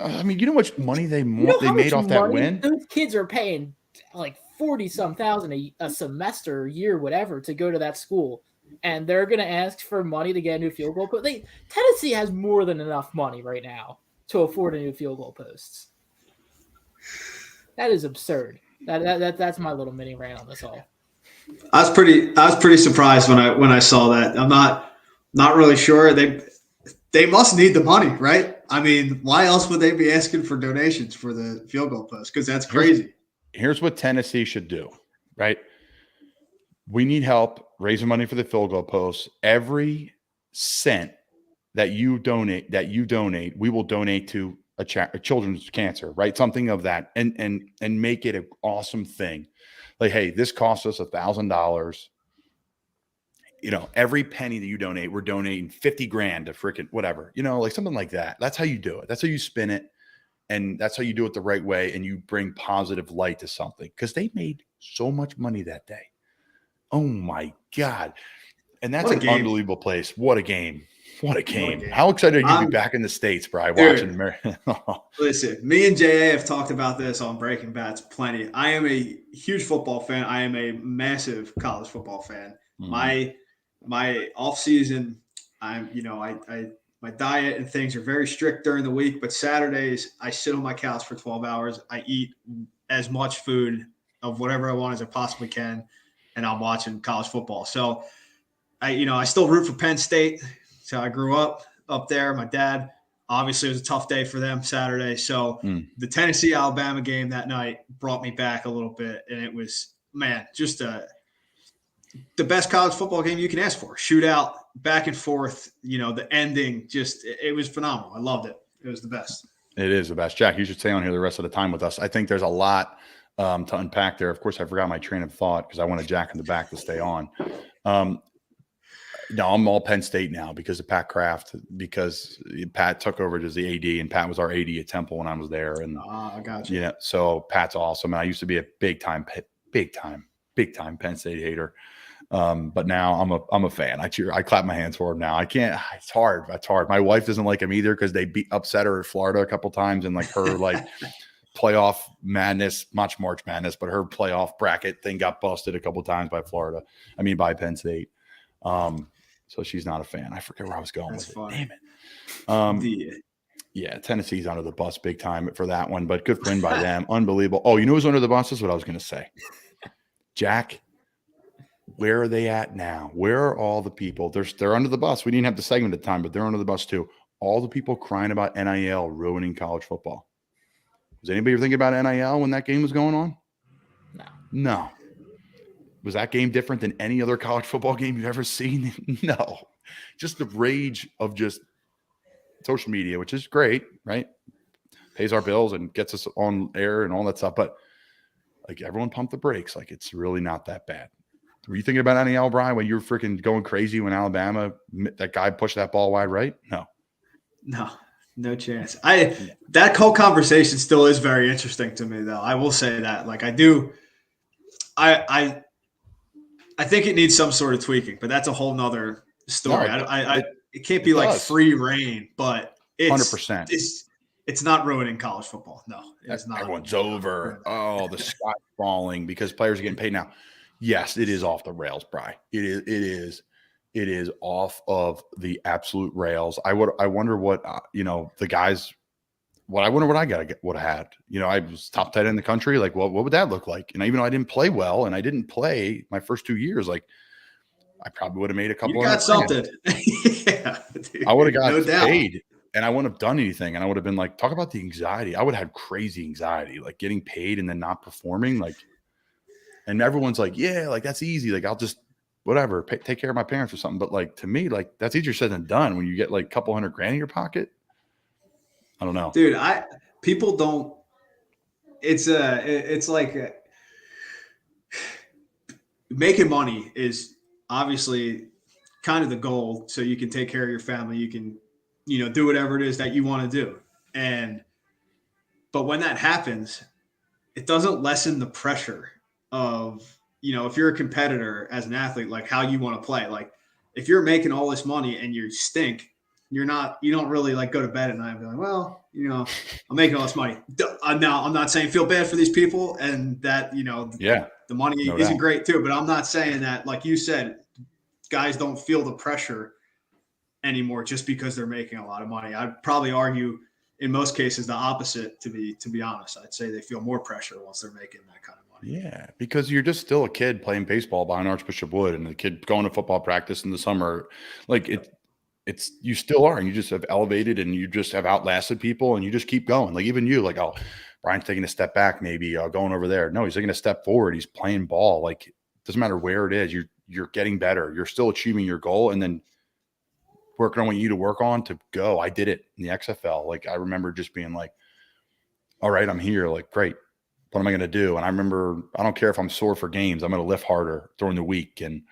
I mean, you know how much money they made off that win? Those kids are paying like 40-some thousand a semester, a year, whatever, to go to that school. And they're going to ask for money to get a new field goal post. Tennessee has more than enough money right now to afford a new field goal posts. That is absurd. That's my little mini rant on this all. I was pretty surprised when I saw that. I'm not really sure. They must need the money, right? I mean, why else would they be asking for donations for the field goal post? Because that's crazy. Here's what Tennessee should do, right? We need help raising money for the field goal posts. Every cent that you donate, we will donate to a children's cancer, right? Something of that, and make it an awesome thing. Like, hey, this costs us $1,000. You know, every penny that you donate, we're donating 50 grand to freaking whatever, like something like that. That's how you do it. That's how you spin it. And that's how you do it the right way. And you bring positive light to something, because they made so much money that day. Oh my God. And that's an unbelievable place. What a game. What a game. How excited are you to be back in the States, Bri, watching America? Listen, me and JA have talked about this on Breaking Bats plenty. I am a huge football fan. I am a massive college football fan. Mm. My off season, my diet and things are very strict during the week, but Saturdays I sit on my couch for 12 hours. I eat as much food of whatever I want as I possibly can, and I'm watching college football. So I still root for Penn State. So I grew up there. My dad, obviously, it was a tough day for them Saturday. So the Tennessee-Alabama game that night brought me back a little bit, and it was, just the best college football game you can ask for. Shootout, back and forth, the ending, it was phenomenal. I loved it. It was the best. It is the best. Jack, you should stay on here the rest of the time with us. I think there's a lot to unpack there. Of course, I forgot my train of thought because I wanted Jack in the back to stay on. No, I'm all Penn State now because of Pat Kraft, because Pat took over as the AD, and Pat was our AD at Temple when I was there. And I got you. So Pat's awesome. And I used to be a big time Penn State hater. But now I'm a fan. I cheer. I clap my hands for him now. I can't. It's hard. My wife doesn't like him either because they upset her at Florida a couple times, and like her playoff madness, much March Madness, but her playoff bracket thing got busted a couple times by by Penn State. So she's not a fan. I forget where I was going with it. Damn it. Yeah, Tennessee's under the bus big time for that one, but good win by them. Unbelievable. Oh, you know who's under the bus? That's what I was going to say. Jack, where are they at now? Where are all the people? They're under the bus. We didn't have the segment at the time, but they're under the bus too. All the people crying about NIL ruining college football. Was anybody thinking about NIL when that game was going on? No. Was that game different than any other college football game you've ever seen? No. Just the rage of just social media, which is great, right? Pays our bills and gets us on air and all that stuff. But like everyone pump the brakes. Like it's really not that bad. Were you thinking about NEL, Brian, when you were freaking going crazy when Alabama, that guy pushed that ball wide right? No chance. That whole conversation still is very interesting to me, though. I will say that. Like I do, I think it needs some sort of tweaking, but that's a whole nother story. No, it can't be like free reign, but it's 100%. It's not ruining college football. No, it's not. Everyone's over. Oh, the sky's falling because players are getting paid now. Yes, it is off the rails, Bri. It is off of the absolute rails. I wonder what the guys. I wonder what I would have had. I was top 10 in the country. Like, what would that look like? And even though I didn't play well, and I didn't play my first 2 years, like I probably would have made a couple. You got something. Yeah, dude, I would have got paid, and I wouldn't have done anything. And I would have been like, talk about the anxiety. I would have had crazy anxiety, like getting paid and then not performing. Like, and everyone's like, yeah, like that's easy. Like I'll just whatever, take care of my parents or something. But like to me, like that's easier said than done when you get like a couple $100,000 in your pocket. I don't know, dude. People don't. It's like making money is obviously kind of the goal, so you can take care of your family. You can, do whatever it is that you want to do. But when that happens, it doesn't lessen the pressure of, if you're a competitor as an athlete, like how you want to play. Like if you're making all this money and you stink, you don't really like go to bed at night and be like, well, I'm making all this money. Now I'm not saying feel bad for these people and that, the money isn't great too, but I'm not saying that, like you said, guys don't feel the pressure anymore just because they're making a lot of money. I'd probably argue in most cases the opposite, to be honest. I'd say they feel more pressure once they're making that kind of money. Yeah, because you're just still a kid playing baseball behind Archbishop Wood and a kid going to football practice in the summer. Like it's you still are, and you just have elevated and you just have outlasted people and you just keep going. Like even you, like, oh, Brian's taking a step back, maybe going over there. No, he's taking a step forward. He's playing ball. Like it doesn't matter where it is. You're getting better. You're still achieving your goal, and then working on what you need to work on to go. I did it in the XFL. Like I remember just being like, all right, I'm here. Like, great. What am I going to do? And I remember, I don't care if I'm sore for games. I'm going to lift harder during the week. And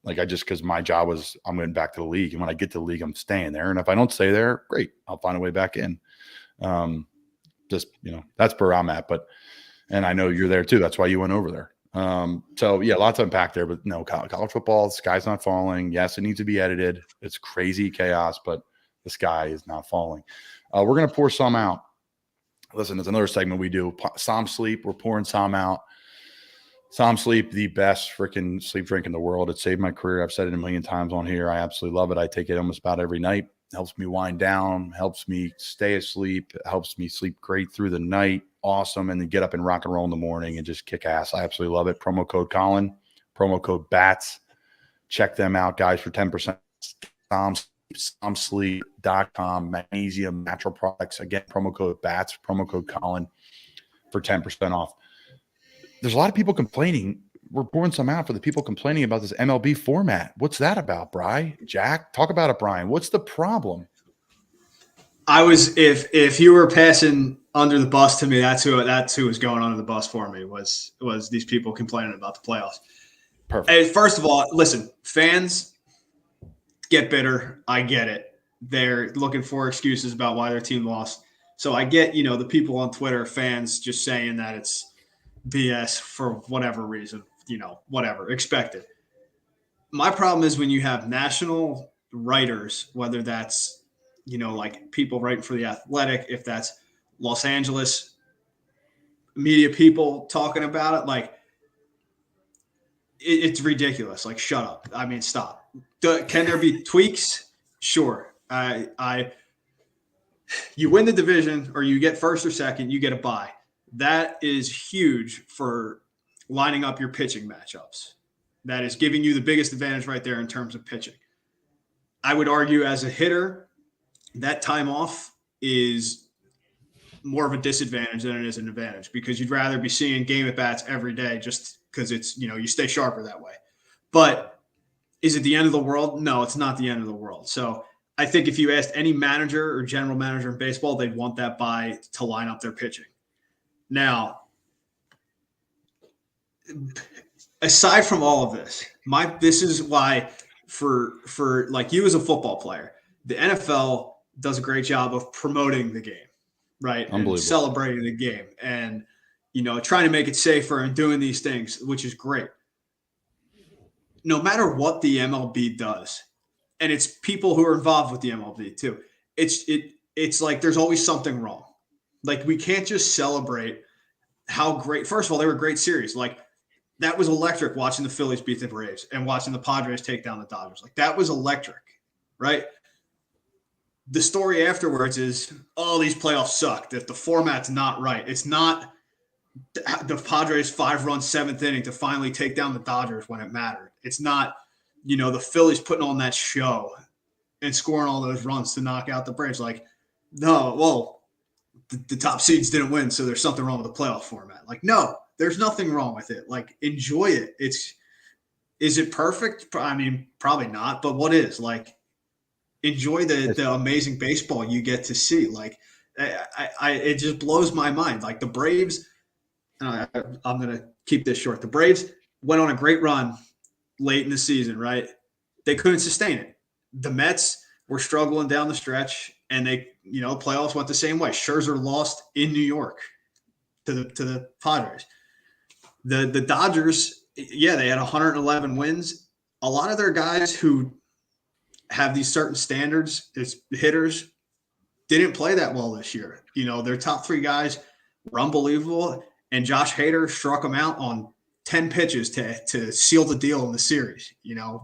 like, because my job was, I'm going back to the league. And when I get to the league, I'm staying there. And if I don't stay there, great, I'll find a way back in. That's where I'm at. And I know you're there too. That's why you went over there. So yeah, lots to unpack there, but no, college football, the sky's not falling. Yes, it needs to be edited. It's crazy chaos, but the sky is not falling. We're going to pour some out. Listen, there's another segment we do. Som Sleep. We're pouring some out. Som Sleep, the best freaking sleep drink in the world. It saved my career. I've said it a million times on here. I absolutely love it. I take it almost about every night. It helps me wind down, helps me stay asleep, helps me sleep great through the night. Awesome. And then get up and rock and roll in the morning and just kick ass. I absolutely love it. Promo code Colin, promo code BATS. Check them out, guys, for 10%. SomSleep.com, magnesium, natural products. Again, promo code BATS, promo code Colin for 10% off. There's a lot of people complaining. We're pouring some out for the people complaining about this MLB format. What's that about, Bri? Jack, talk about it, Brian. What's the problem? If you were passing under the bus to me, that's who was going under the bus for me was these people complaining about the playoffs. Perfect. And first of all, listen, fans get bitter. I get it. They're looking for excuses about why their team lost. So I get, the people on Twitter, fans just saying that it's BS for whatever reason, whatever, expected. My problem is when you have national writers, whether that's, like people writing for The Athletic, if that's Los Angeles media people talking about it, like it's ridiculous. Like, shut up. I mean, stop. Can there be tweaks? Sure. You win the division or you get first or second, you get a bye. That is huge for lining up your pitching matchups. That is giving you the biggest advantage right there in terms of pitching. I would argue as a hitter, that time off is more of a disadvantage than it is an advantage, because you'd rather be seeing game at bats every day just because it's, you stay sharper that way. But is it the end of the world? No, it's not the end of the world. So I think if you asked any manager or general manager in baseball, they'd want that bye to line up their pitching. Now, aside from all of this, this is why for like you as a football player, the NFL does a great job of promoting the game, right? And celebrating the game and, trying to make it safer and doing these things, which is great. No matter what the MLB does, and it's people who are involved with the MLB too, it's like there's always something wrong. Like, we can't just celebrate how great. First of all, they were a great series. Like, that was electric watching the Phillies beat the Braves and watching the Padres take down the Dodgers. Like, that was electric, right? The story afterwards is, oh, these playoffs suck, that the format's not right. It's not the Padres 5-run seventh inning to finally take down the Dodgers when it mattered. It's not, the Phillies putting on that show and scoring all those runs to knock out the Braves. Like, no, well, the top seeds didn't win, so there's something wrong with the playoff format. Like, no, there's nothing wrong with it. Like, enjoy it. Is it perfect? I mean, probably not, but what is? Like, enjoy the amazing baseball you get to see. Like, it just blows my mind. Like, the Braves, I'm going to keep this short. The Braves went on a great run late in the season, right? They couldn't sustain it. The Mets were struggling down the stretch, and they, playoffs went the same way. Scherzer lost in New York to the Padres. The Dodgers, yeah, they had 111 wins. A lot of their guys who have these certain standards as hitters didn't play that well this year. Their top three guys were unbelievable, and Josh Hader struck them out on 10 pitches to seal the deal in the series,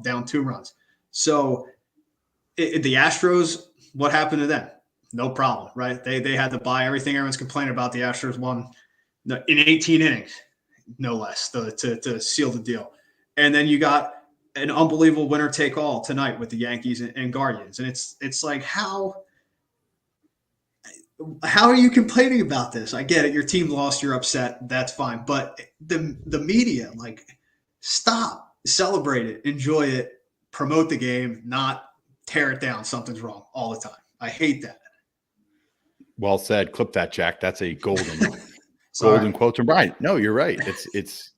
down 2 runs. So the Astros, what happened to them? No problem, right? They had to buy everything everyone's complaining about. The Astros won in 18 innings, no less, to seal the deal. And then you got an unbelievable winner-take-all tonight with the Yankees and Guardians. And it's like, how are you complaining about this? I get it. Your team lost. You're upset. That's fine. But the media, like, stop, celebrate it, enjoy it, promote the game, not tear it down. Something's wrong all the time. I hate that. Well said. Clip that, Jack. That's a golden quote from Brian. No, you're right. It's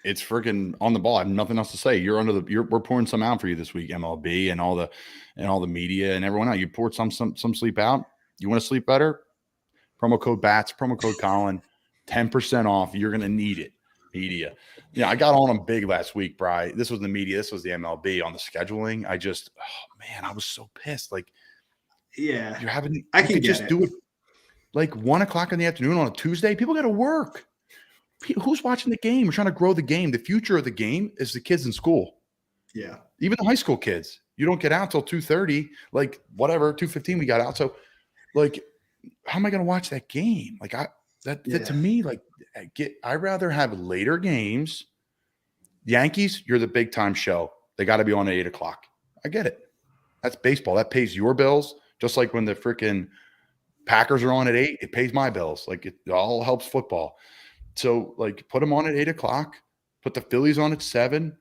freaking on the ball. I have nothing else to say. We're pouring some out for you this week, MLB and all the media and everyone else. You poured some sleep out. You want to sleep better? Promo code BATS, promo code Colin, 10% off. You're going to need it. Media. Yeah, I got on them big last week, Bri. This was the media. This was the MLB on the scheduling. I was so pissed. Like, yeah, I can just do it like 1:00 in the afternoon on a Tuesday. People got to work. Who's watching the game? We're trying to grow the game. The future of the game is the kids in school. Yeah. Even the high school kids. You don't get out till 2:30, like whatever, 2:15 we got out. So, like, how am I going to watch that game? Like, that to me, like, I'd rather have later games. Yankees, you're the big time show. They got to be on at 8:00. I get it. That's baseball. That pays your bills. Just like when the freaking Packers are on at 8, it pays my bills. Like, it all helps football. So, like, put them on at 8:00. Put the Phillies on at 7.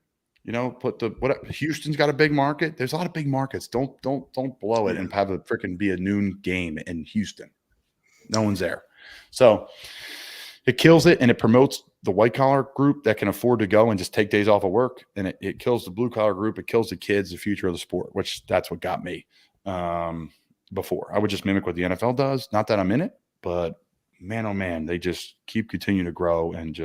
Houston's got a big market. There's a lot of big markets. Don't blow it and have it freaking be a noon game in Houston. No one's there. So it kills it, and it promotes the white collar group that can afford to go and just take days off of work. And it kills the blue collar group. It kills the kids, the future of the sport, which that's what got me before. I would just mimic what the NFL does. Not that I'm in it, but man, oh man, they just keep continuing to grow. And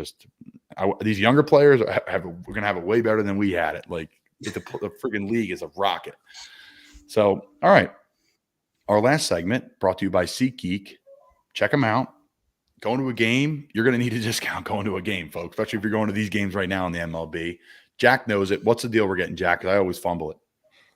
these younger players we're going to have it way better than we had it. Like, the freaking league is a rocket. So, all right. Our last segment brought to you by SeatGeek. Check them out. Going to a game, you're going to need a discount going to a game, folks, especially if you're going to these games right now in the MLB. Jack knows it. What's the deal we're getting, Jack? Because I always fumble it.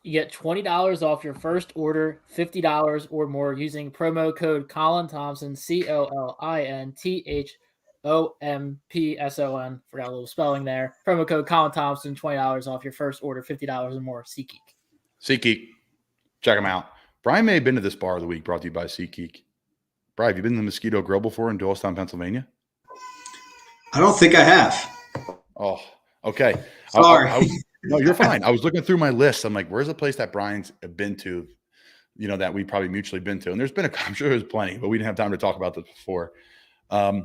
You get $20 off your first order, $50 or more using promo code Colin Thompson, COLINTHOMPSON. Forgot a little spelling there. Promo code Colin Thompson, $20 off your first order, $50 or more. SeatGeek. SeatGeek. Check them out. Brian may have been to this bar of the week brought to you by SeatGeek. Brian, have you been to the Mosquito Grill before in Doylestown, Pennsylvania? I don't think I have. Oh, okay. Sorry. No, you're fine. I was looking through my list. I'm like, where's the place that Brian's been to, that we probably mutually been to? And there's been I'm sure there's plenty, but we didn't have time to talk about this before. Bar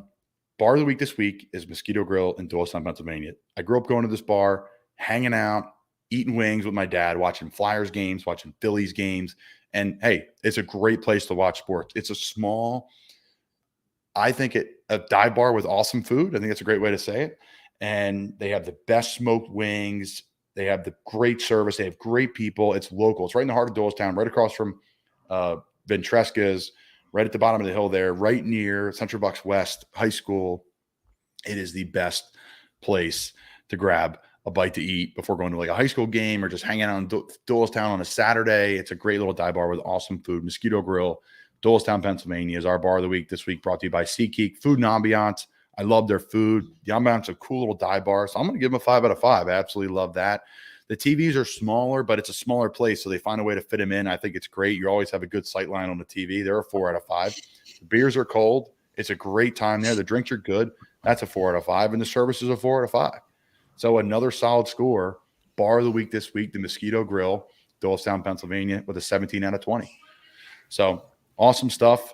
of the week this week is Mosquito Grill in Doylestown, Pennsylvania. I grew up going to this bar, hanging out, eating wings with my dad, watching Flyers games, watching Phillies games. And hey, it's a great place to watch sports. It's a small, I think a dive bar with awesome food. I think that's a great way to say it. And they have the best smoked wings. They have the great service. They have great people. It's local. It's right in the heart of Doylestown, right across from Ventresca's, right at the bottom of the hill there, right near Central Bucks West High School. It is the best place to grab a bite to eat before going to like a high school game or just hanging out in Doylestown on a Saturday. It's a great little dive bar with awesome food. Mosquito Grill, Doylestown, Pennsylvania is our bar of the week this week, brought to you by SeaKeek Food and Ambiance. I love their food. The ambiance is a cool little dive bar, so I'm going to give them a 5 out of 5. I absolutely love that. The TVs are smaller, but it's a smaller place, so they find a way to fit them in. I think it's great. You always have a good sight line on the TV. They're a 4 out of 5. The beers are cold. It's a great time there. The drinks are good. That's a 4 out of 5, and the service is a 4 out of 5. So another solid score. Bar of the week this week, the Mosquito Grill, Doylestown, Pennsylvania, with a 17 out of 20. So awesome stuff.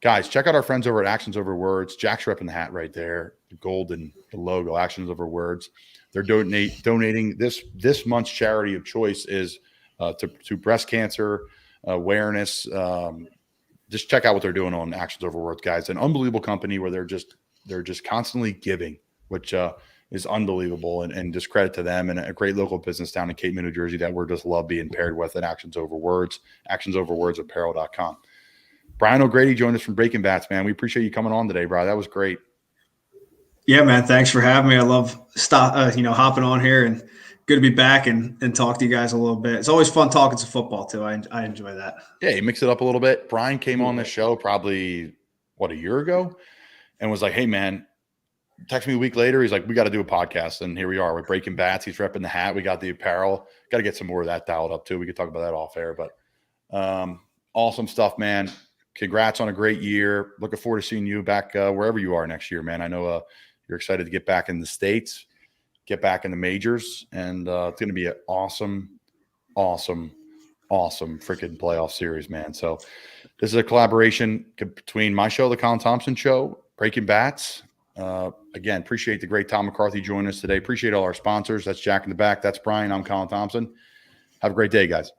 Guys, check out our friends over at Actions Over Words. Jack's repping the hat right there, the golden the logo, Actions Over Words. They're donating this month's charity of choice is to breast cancer awareness. Just check out what they're doing on Actions Over Words, guys. An unbelievable company where they're just constantly giving, which is unbelievable, and just credit to them, and a great local business down in Cape May, New Jersey that we're just love being paired with at Actions Over Words, actionsoverwordsapparel.com. Brian O'Grady joined us from Breaking Bats, man. We appreciate you coming on today, Brian. That was great. Yeah, man. Thanks for having me. I love hopping on here, and good to be back and talk to you guys a little bit. It's always fun talking some football too. I enjoy that. Yeah, you mix it up a little bit. Brian came on this show probably a year ago, and was like, "Hey, man." Text me a week later. He's like, "We got to do a podcast," and here we are. We're Breaking Bats. He's repping the hat. We got the apparel. Got to get some more of that dialed up too. We could talk about that off air, but awesome stuff, man. Congrats on a great year. Looking forward to seeing you back wherever you are next year, man. I know you're excited to get back in the States, get back in the majors, and it's going to be an awesome freaking playoff series, man. So this is a collaboration between my show, The Colin Thompson Show, Breaking Bats. Again, appreciate the great Tom McCarthy joining us today. Appreciate all our sponsors. That's Jack in the back. That's Brian. I'm Colin Thompson. Have a great day, guys.